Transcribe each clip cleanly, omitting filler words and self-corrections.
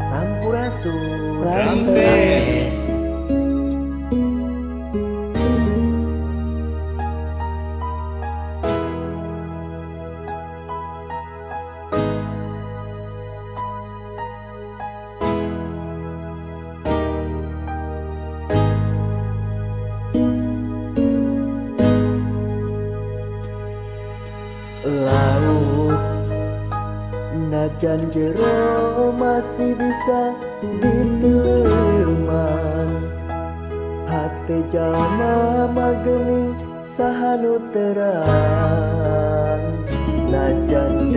Sampurasun Rampes. laut najan jero masih bisa diteleman hati jalma magening sahanu terang najan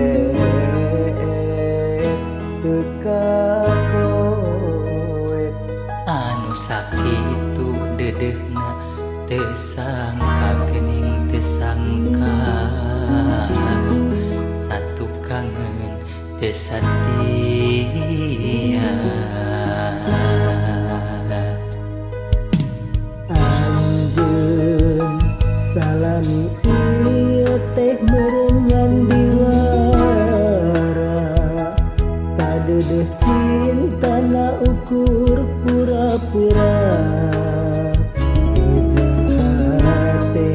teka kowe Anu sakitu dedehna tesangka gening tesangka satu kangen tesatia Anjeun salami ieu teh merengan diwara kadedeh cinta na ukur pura-pura teu hate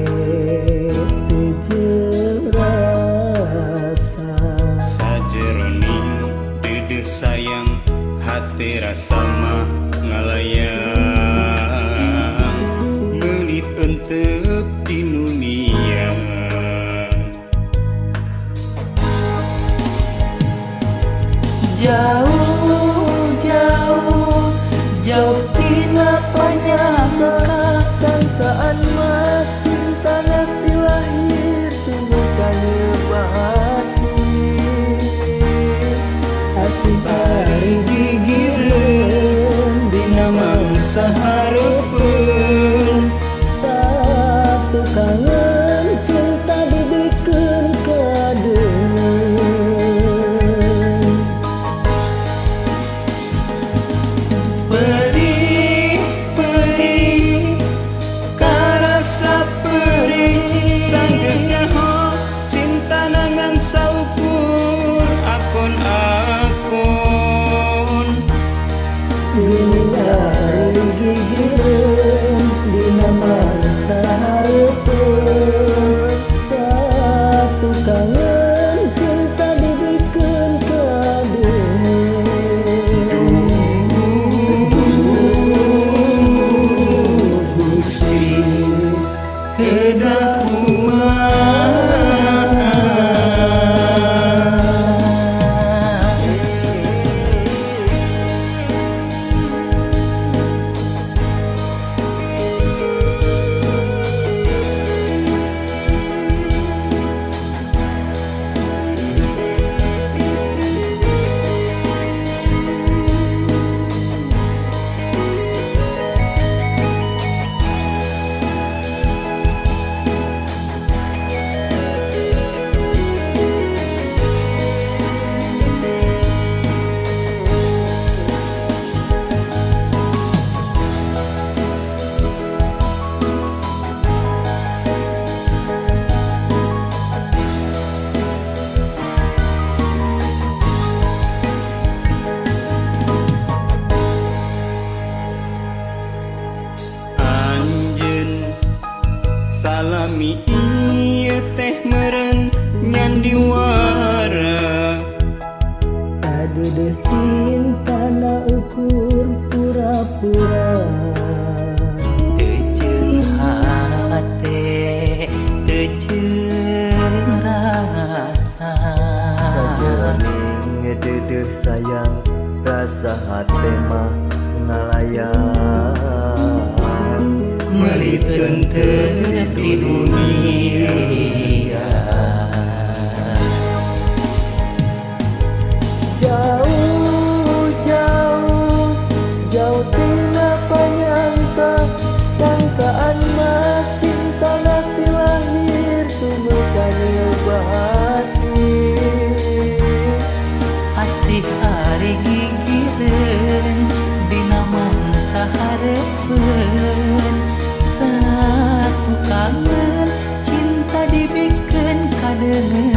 teu rasa sajeroning dedeh sayang hati rasa mah ngalayang menit entep di dunia jauh jauh jauh tina panyangka sangkaan mah cinta nanti lahir temukan bati asih bari gigireun dina mangsa hareupeun satu kangen cinta dibikeun kadeungeun Perih, perih, karasa perih sanggeus nyaho cinta nangan saukur akon-akon Dari gigireun dina mangsa hareupeun satu kangen cinta dibikeun kadeungeun Gusti kedah salami ieu teh meureun nyan diwara kadedeh cinta na ukur pura-pura teu hate teu rasa sajeroning dedeh sayang rasa hate mah ngalayang melit entep di dunia jauh jauh jauh tina panyangka sangkaan mah cinta nanti lahir tumukan bati asih hari gigireun dina mangsa hareupeun satu kangen cinta dibikeun kadeungeun